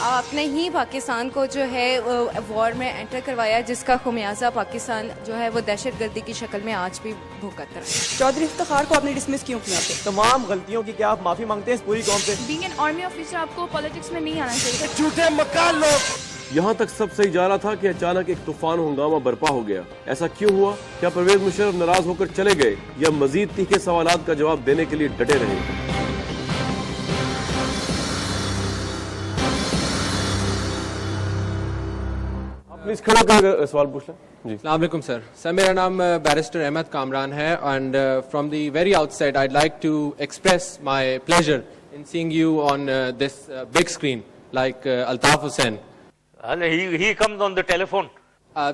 آپ نے ہی پاکستان کو جو ہے وار میں انٹر کروایا، جس کا خمیازہ پاکستان جو ہے وہ دہشت گردی کی شکل میں آج بھی بھگت رہا ہے۔ چودھری افتخار کو آپ نے ڈسمس کیوں کیا؟ تمام غلطیوں کی کیا آپ معافی مانگتے ہیں اس پوری قوم سے؟ بینگ این آرمی آفیسر آپ کو پالیٹکس میں نہیں آنا چاہیے۔ جھوٹے مکار لوگ۔ یہاں تک سب صحیح جا رہا تھا کہ اچانک ایک طوفان ہنگامہ برپا ہو گیا۔ ایسا کیوں ہوا؟ کیا پرویز مشرف ناراض ہو کر چلے گئے یا مزید تیکھے سوالات کا جواب دینے کے لیے ڈٹے رہے؟ پلیز کھڑا کر سوال پوچھ لیں۔ جی السلام علیکم سر میرا نام بیرسٹر احمد کامران ہے and from the very outside I like to express my pleasure in seeing you on this big screen like Altaf Hussain. He comes on the telephone.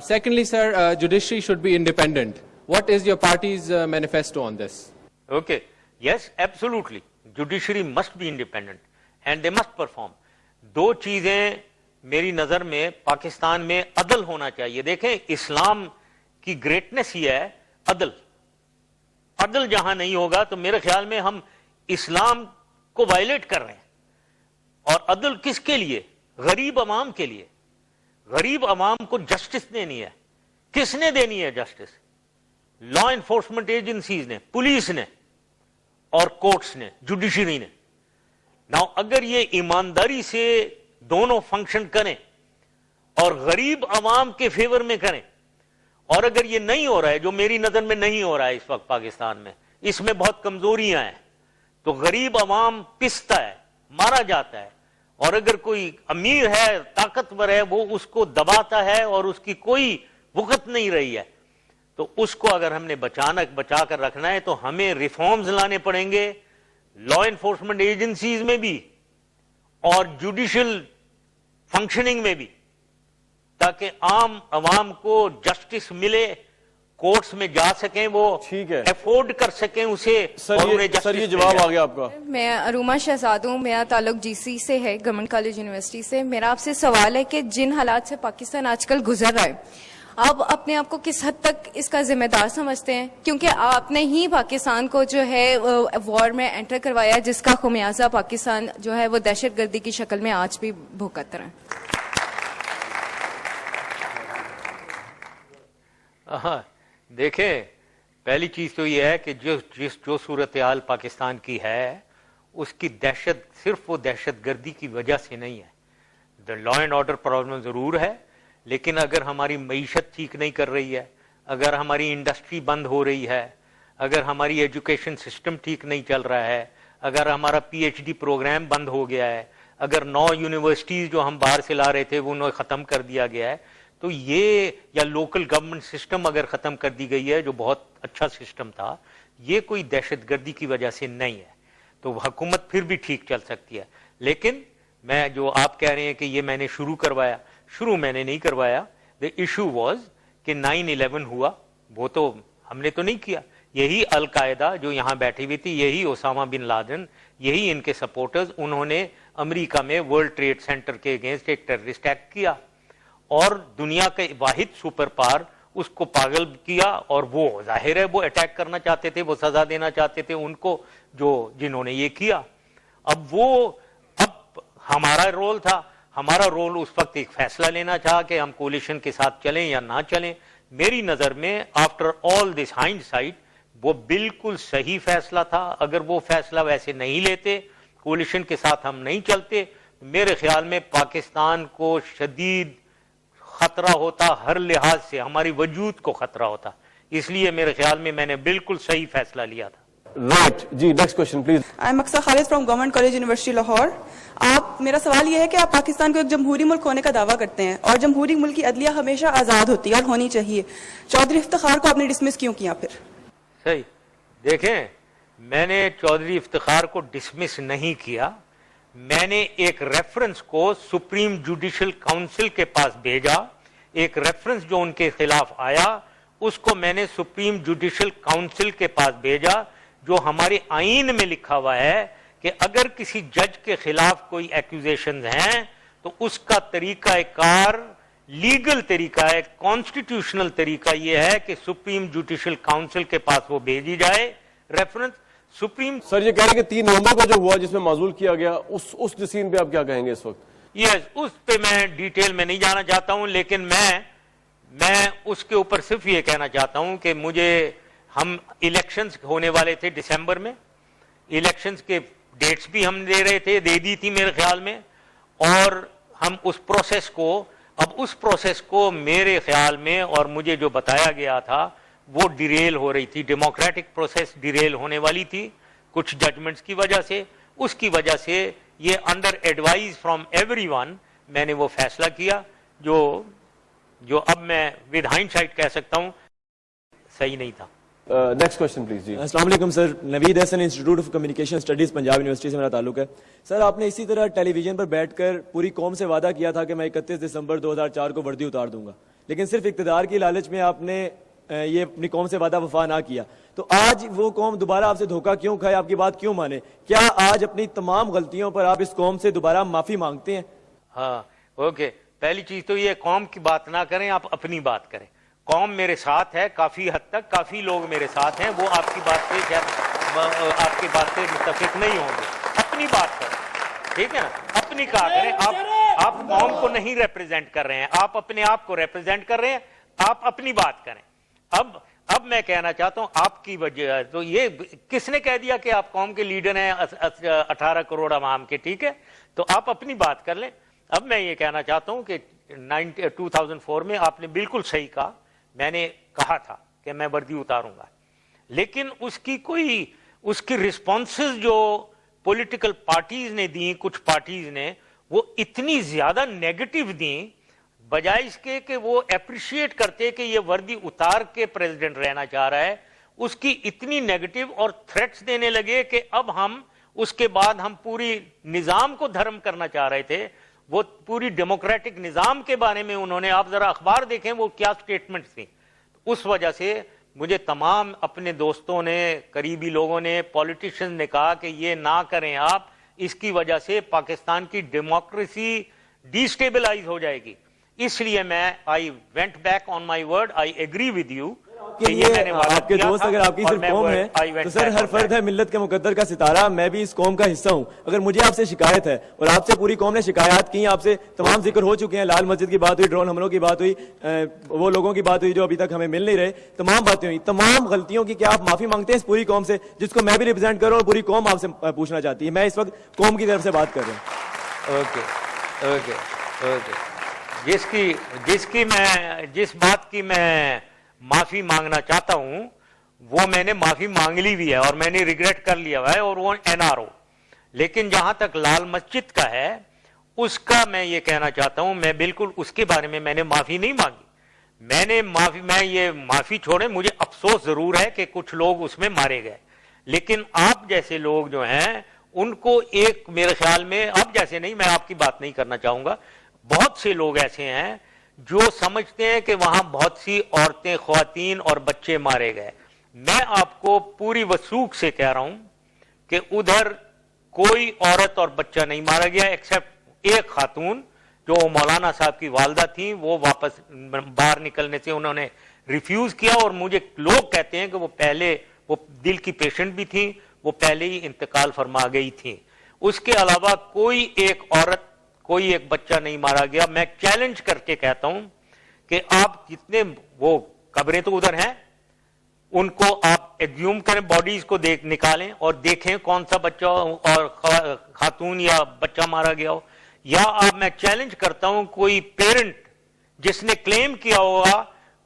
Secondly, sir, judiciary should be independent. What is your party's manifesto on this? Okay. Yes, absolutely. Judiciary must be independent and they must perform. دو چیزیں میری نظر میں پاکستان میں عدل ہونا چاہیے. دیکھیں اسلام کی گریٹنس ہی ہے عدل. عدل جہاں نہیں ہوگا تو میرے خیال میں ہم اسلام کو وائلیٹ کر رہے ہیں. اور عدل کس کے لیے؟ غریب عوام کے لیے. غریب عوام کو جسٹس دینی ہے. کس نے دینی ہے جسٹس؟ لا انفورسمنٹ ایجنسیز نے، پولیس نے اور کورٹس نے، جوڈیشری نے. ناؤ اگر یہ ایمانداری سے دونوں فنکشن کریں اور غریب عوام کے فیور میں کریں، اور اگر یہ نہیں ہو رہا ہے، جو میری نظر میں نہیں ہو رہا ہے اس وقت پاکستان میں، اس میں بہت کمزوریاں ہیں، تو غریب عوام پستا ہے، مارا جاتا ہے. اور اگر کوئی امیر ہے، طاقتور ہے، وہ اس کو دباتا ہے اور اس کی کوئی وقت نہیں رہی ہے. تو اس کو اگر ہم نے بچا کر رکھنا ہے تو ہمیں ریفارمز لانے پڑیں گے لا انفورسمنٹ ایجنسیز میں بھی اور جوڈیشل فنکشننگ میں بھی، تاکہ عام عوام کو جسٹس ملے، کورٹس میں جا سکیں، وہ افورڈ کر سکیں اسے. سر یہ جواب آ گیا آپ کا. میں اروما شہزاد ہوں، میرا تعلق جی سی سے ہے، گورنمنٹ کالج یونیورسٹی سے. میرا آپ سے سوال ہے کہ جن حالات سے پاکستان آج کل گزر رہا ہے، آپ اپنے آپ کو کس حد تک اس کا ذمہ دار سمجھتے ہیں؟ کیونکہ آپ نے ہی پاکستان کو جو ہے وار میں انٹر کروایا، جس کا خمیازہ پاکستان جو ہے وہ دہشت گردی کی شکل میں آج بھی بھگت رہا ہے. دیکھیں پہلی چیز تو یہ ہے کہ جو صورتحال پاکستان کی ہے اس کی دہشت صرف وہ دہشت گردی کی وجہ سے نہیں ہے. لا اینڈ آرڈر پرابلم ضرور ہے، لیکن اگر ہماری معیشت ٹھیک نہیں کر رہی ہے، اگر ہماری انڈسٹری بند ہو رہی ہے، اگر ہماری ایجوکیشن سسٹم ٹھیک نہیں چل رہا ہے، اگر ہمارا پی ایچ ڈی پروگرام بند ہو گیا ہے، اگر 9 یونیورسٹیز جو ہم باہر سے لا رہے تھے وہ انہیں ختم کر دیا گیا ہے، تو یہ یا لوکل گورنمنٹ سسٹم اگر ختم کر دی گئی ہے جو بہت اچھا سسٹم تھا، یہ کوئی دہشت گردی کی وجہ سے نہیں ہے، تو حکومت پھر بھی ٹھیک چل سکتی ہے. لیکن میں جو آپ کہہ رہے ہیں کہ یہ میں نے شروع میں نے نہیں کروایا. دا ایشو واز کہ 9/11 ہوا، وہ تو ہم نے تو نہیں کیا. یہی القاعدہ جو یہاں بیٹھی ہوئی تھی، یہی اسامہ بن لادن، یہی ان کے سپورٹرز، انہوں نے امریکہ میں ورلڈ ٹریڈ سینٹر کے اگینسٹ ایک ٹیررسٹ ایکٹ کیا اور دنیا کا واحد سپر پاور اس کو پاگل کیا. اور وہ ظاہر ہے وہ اٹیک کرنا چاہتے تھے، وہ سزا دینا چاہتے تھے ان کو جنہوں نے یہ کیا. اب ہمارا رول تھا، ہمارا رول اس وقت ایک فیصلہ لینا تھا کہ ہم کولیشن کے ساتھ چلیں یا نہ چلیں. میری نظر میں آفٹر آل دس ہائنڈ سائٹ وہ بالکل صحیح فیصلہ تھا. اگر وہ فیصلہ ویسے نہیں لیتے، کولیشن کے ساتھ ہم نہیں چلتے، میرے خیال میں پاکستان کو شدید خطرہ ہوتا، ہر لحاظ سے ہماری وجود کو خطرہ ہوتا. اس لیے میرے خیال میں میں نے بالکل صحیح فیصلہ لیا تھا. رائٹ جی، next question please. I'm Akhtar Khalid from government college university Lahore. میرا سوال یہ ہے کہ آپ پاکستان کو ایک جمہوری ملک ہونے کا دعویٰ کرتے ہیں اور جمہوری ملک کی عدلیہ ہمیشہ آزاد ہوتی ہے اور ہونی چاہیے. چودھری افتخار کو آپ نے ڈسمس کیوں کیا پھر؟ صحیح. دیکھیں میں نے چودھری افتخار کو ڈسمس نہیں کیا، میں نے ایک ریفرنس کو سپریم جوڈیشل کاؤنسل کے پاس بھیجا. ایک ریفرنس جو ان کے خلاف آیا اس کو میں نے سپریم جوڈیشل کاؤنسل کے پاس بھیجا، جو ہمارے آئین میں لکھا ہوا ہے کہ اگر کسی جج کے خلاف کوئی ایکوزیشنز ہیں تو اس کا طریقہ کار لیگل طریقہ ہے، کانسٹیٹیوشنل طریقہ یہ ہے کہ سپریم جوڈیشل کاؤنسل کے پاس وہ بھیجی جائے ریفرنس. سپریم سر یہ کہہ رہے ہیں کہ 3 نومبر کو جو ہوا جس میں معزول کیا گیا، اس ڈسیزن پہ آپ کیا کہیں گے اس وقت؟ यस, उस पे मैं डिटेल में नहीं जाना चाहता हूं, लेकिन मैं उसके ऊपर सिर्फ ये कहना चाहता हूं कि हम इलेक्शंस होने वाले थे दिसंबर में, इलेक्शंस के डेट्स भी हम दे दी थी मेरे ख्याल में, और हम उस प्रोसेस को मेरे ख्याल में और मुझे जो बताया गया था वो डिरेल हो रही थी, डेमोक्रेटिक प्रोसेस डिरेल होने वाली थी कुछ जजमेंट्स की वजह से। उसकी वजह से ये अंडर एडवाइस फ्रॉम एवरीवन मैंने वो फैसला किया जो अब मैं विद हाइंडसाइट कह सकता हूं सही नहीं था। नेक्स्ट क्वेश्चन प्लीज जी। अस्सलाम वालेकुम sir, Naveed Hasan, institute of communication studies, Punjab university से मेरा ताल्लुक है। सर, आपने इसी तरह टेलीविजन पर बैठकर पूरी कौम से वादा किया था कि मैं 31 दिसंबर 2004 को वर्दी उतार दूंगा, लेकिन सिर्फ इक्तदार की लालच में आपने ये अपनी कौम से वादा वफा ना किया। तो आज वो कौम दोबारा आपसे धोखा क्यों खाए, आपकी बात क्यों माने? क्या आज अपनी तमाम गलतियों पर आप इस कौम से दोबारा माफी मांगते हैं? हाँ, ओके। पहली चीज तो ये कौम की बात ना करें, आप अपनी बात करें। कौम मेरे साथ है काफी हद तक, काफी लोग मेरे साथ हैं, वो आपकी बात से मुत्तफिक नहीं होंगे। अपनी बात करें, ठीक है ना, अपनी कहा करें। आप कौम को नहीं रिप्रेजेंट कर रहे हैं, आप अपने आप को रिप्रेजेंट कर रहे हैं, आप अपनी बात करें। अब मैं कहना चाहता हूं आपकी वजह, तो ये किसने कह दिया कि आप कौम के लीडर हैं 18 करोड़ अवाम के, ठीक है, तो आप अपनी बात कर लें। अब मैं ये कहना चाहता हूं कि 2004 में आपने बिल्कुल सही कहा, मैंने कहा था कि मैं वर्दी उतारूंगा, लेकिन उसकी रिस्पॉन्सेज जो पॉलिटिकल पार्टीज ने दी, कुछ पार्टीज ने, वो इतनी ज्यादा नेगेटिव दी, बजाय इसके कि वो अप्रिशिएट करते कि ये वर्दी उतार के प्रेसिडेंट रहना चाह रहा है, उसकी इतनी नेगेटिव और थ्रेट्स देने लगे कि अब उसके बाद हम पूरी निजाम को धर्म करना चाह रहे थे। वो पूरी डेमोक्रेटिक निजाम के बारे में उन्होंने, आप जरा अखबार देखें वो क्या स्टेटमेंट थी। उस वजह से मुझे तमाम अपने दोस्तों ने, करीबी लोगों ने, पॉलिटिशियंस ने कहा कि ये ना करें आप, इसकी वजह से पाकिस्तान की डेमोक्रेसी डिस्टेबलाइज हो जाएगी। इसलिए I went back on my word, I agree with you. आपके दोस्त अगर आपकी सिर्फ कौम है तो सर हर फर्द है मिल्लत के मुकद्दर का सितारा, मैं भी इस कौम का हिस्सा हूं। अगर मुझे आपसे शिकायत है, और आपसे पूरी कौम ने शिकायत की, आपसे तमाम जिक्र हो चुके हैं, लाल मस्जिद की बात हुई, ड्रोन हमलों की बात हुई, वो लोगों की बात हुई जो अभी तक हमें मिल नहीं रहे, तमाम बातें हुई, तमाम गलतियों की क्या आप माफी मांगते हैं इस पूरी कौम से, जिसको मैं भी रिप्रेजेंट कर रहा हूं और पूरी कौम आपसे पूछना चाहती है? मैं इस वक्त कौम की तरफ से बात कर रहा हूं। ओके। जिस बात की मैं माफी मांगना चाहता हूं वो मैंने माफी मांग ली भी है और मैंने रिग्रेट कर लिया है, और वो एनआरओ। लेकिन जहां तक लाल मस्जिद का है, उसका मैं ये कहना चाहता हूं, मैं बिल्कुल उसके बारे में मैंने माफी नहीं मांगी। मैं ये माफी छोड़े, मुझे अफसोस जरूर है कि कुछ लोग उसमें मारे गए, लेकिन आप जैसे लोग जो हैं उनको एक, मेरे ख्याल में, आप जैसे नहीं, मैं आपकी बात नहीं करना चाहूंगा, बहुत से लोग ऐसे हैं जो समझते हैं कि वहां बहुत सी औरतें, ख्वातीन और बच्चे मारे गए। मैं आपको पूरी वसूख से कह रहा हूं कि उधर कोई औरत और बच्चा नहीं मारा गया, एक्सेप्ट एक खातून जो मौलाना साहब की वालदा थी, वो वापस बाहर निकलने से उन्होंने रिफ्यूज किया, और मुझे लोग कहते हैं कि वो दिल की पेशेंट भी थी, वो पहले ही इंतकाल फरमा गई थी। उसके अलावा कोई एक औरत, कोई एक बच्चा नहीं मारा गया। मैं चैलेंज करके कहता हूं कि आप जितने, वो कब्रें तो उधर हैं, उनको आप एज्यूम करें, बॉडीज को निकालें और देखें कौन सा बच्चा और खातून या बच्चा मारा गया हो। या मैं चैलेंज करता हूं कोई पेरेंट जिसने क्लेम किया होगा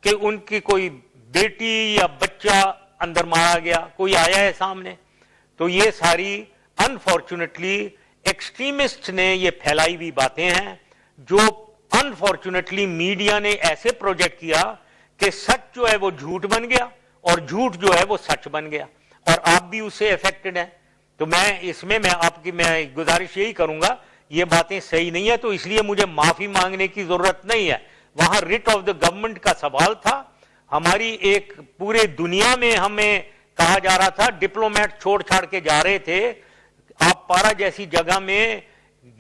कि उनकी कोई बेटी या बच्चा अंदर मारा गया, कोई आया है सामने? तो ये सारी अनफॉर्चुनेटली एक्सट्रीमिस्ट ने ये फैलाई हुई बातें हैं, जो अनफॉर्चुनेटली मीडिया ने ऐसे प्रोजेक्ट किया कि सच जो है वो झूठ बन गया और झूठ जो है वो सच बन गया, और आप भी उससे अफेक्टेड हैं। तो मैं आपकी गुजारिश यही करूंगा, ये बातें सही नहीं है, तो इसलिए मुझे माफी मांगने की जरूरत नहीं है। वहां रिट ऑफ द गवर्नमेंट का सवाल था। हमारी एक पूरे दुनिया में हमें कहा जा रहा था, डिप्लोमेट छोड़ छाड़ के जा रहे थे। आप पारा जैसी जगह में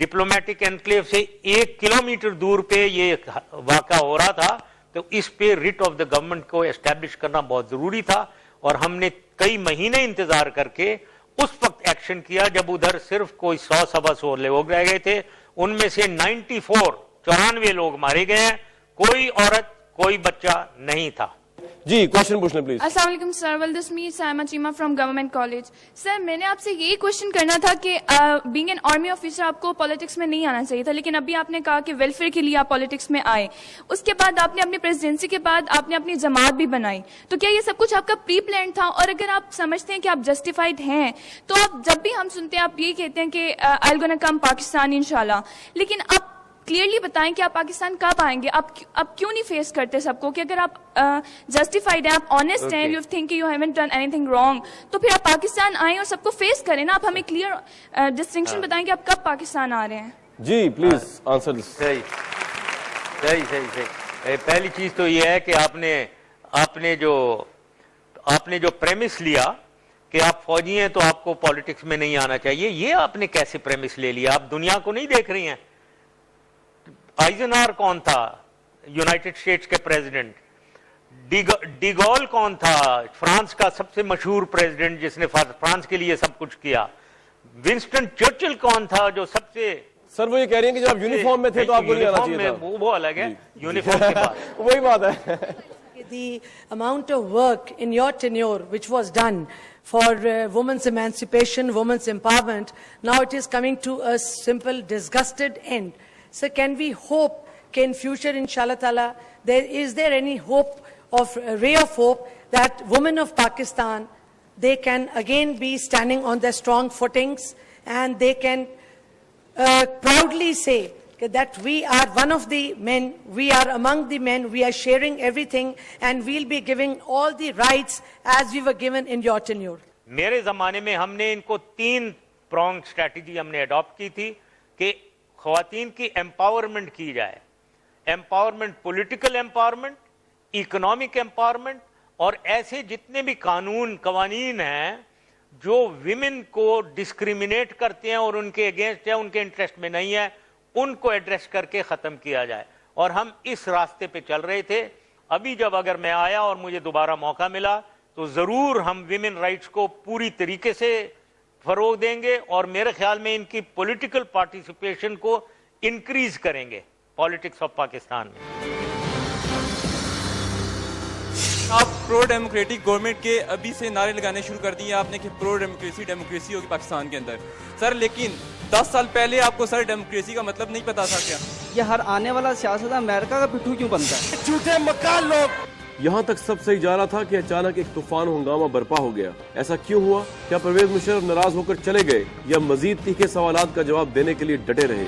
डिप्लोमेटिक एनक्लेव से 1 किलोमीटर दूर पे ये वाक़ा हो रहा था, तो इस पे रिट ऑफ द गवर्नमेंट को एस्टैब्लिश करना बहुत जरूरी था, और हमने कई महीने इंतजार करके उस वक्त एक्शन किया जब उधर सिर्फ कोई 100-125 लोग रह गए थे, उनमें से 94 लोग मारे गए हैं, कोई औरत कोई बच्चा नहीं था। जी क्वेश्चन पूछना प्लीज। अस्सलाम वालेकुम sir, well this me Saima Cheema from government college. Sir मैंने आपसे यही क्वेश्चन करना था कि बीइंग एन आर्मी ऑफिसर आपको पॉलिटिक्स में नहीं आना चाहिए था, लेकिन अभी आपने कहा कि वेलफेयर के लिए आप पॉलिटिक्स में आए, उसके बाद आपने अपनी प्रेसिडेंसी के बाद आपने अपनी जमात भी बनाई, तो क्या ये सब कुछ आपका प्री प्लान था? और अगर आप समझते हैं कि आप जस्टिफाइड हैं, तो आप जब भी हम सुनते हैं आप ये कहते हैं कि I will gonna come Pakistan इंशाल्लाह, लेकिन आप क्लियरली बताएं कि आप पाकिस्तान कब आएंगे? आप क्यों नहीं फेस करते सबको कि अगर आप जस्टिफाइड हैं, आप ऑनेस्ट हैं, you think you haven't done anything wrong, तो फिर आप पाकिस्तान आए और सबको फेस करें ना। आप हमें क्लियर डिस्टिंक्शन बताएं कि आप कब पाकिस्तान आ रहे हैं। जी प्लीज आंसर दिस। सही। पहली चीज तो ये है कि आपने जो प्रेमिस लिया कि आप फौजी हैं तो आपको पॉलिटिक्स में नहीं आना चाहिए, ये आपने कैसे प्रेमिस ले लिया? आप दुनिया को नहीं देख रही हैं। आइजनहावर कौन था? यूनाइटेड स्टेट्स के प्रेसिडेंट। डिगॉल कौन था? फ्रांस का सबसे मशहूर प्रेसिडेंट जिसने फ्रांस के लिए सब कुछ किया। विंस्टन चर्चिल कौन था जो सबसे... सर वो ये कह रही हैं कि जब आप यूनिफॉर्म में थे तो आपको नहीं आना चाहिए था। वो अलग है, यूनिफॉर्म के बाद वही बात है। The amount of work in your tenure which was done for women's emancipation, women's empowerment, now it is coming to a simple disgusted end. So can we hope that in future, inshallah ta'ala, is there any hope of a ray of hope that women of Pakistan, they can again be standing on their strong footings and they can proudly say that we are one of the men, we are among the men, we are sharing everything and we'll be giving all the rights as we were given in your tenure. मेरे जमाने में हमने इनको 3 pronged strategy हमने adopt की थी कि ख्वातीन की एम्पावरमेंट की जाए। Empowerment, political empowerment, economic empowerment, और ऐसे जितने भी कवानीन हैं जो विमेन को डिस्क्रिमिनेट करते हैं और उनके अगेंस्ट है, उनके इंटरेस्ट में नहीं है, उनको एड्रेस करके खत्म किया जाए। और हम इस रास्ते पे चल रहे थे। अभी जब अगर मैं आया और मुझे दोबारा मौका मिला तो जरूर हम विमेन राइट्स को पूरी तरीके से फरोग देंगे और मेरे ख्याल में इनकी पॉलिटिकल पार्टिसिपेशन को इंक्रीज करेंगे पॉलिटिक्स ऑफ पाकिस्तान में। आप प्रो डेमोक्रेटिक गवर्नमेंट के अभी से नारे लगाने शुरू कर दिए आपने कि प्रो डेमोक्रेसी होगी पाकिस्तान के अंदर। सर लेकिन 10 साल पहले आपको सर डेमोक्रेसी का मतलब नहीं पता था क्या? ये हर आने वाला सियासत अमेरिका का पिट्ठू क्यों बनता है? झूठे मकान लोग। यहाँ तक सब सही जा रहा था कि अचानक एक तूफान हंगामा बर्पा हो गया। ऐसा क्यों हुआ? क्या परवेज मुशर्रफ नाराज होकर चले गए या मजीद तीखे सवालात का जवाब देने के लिए डटे रहे?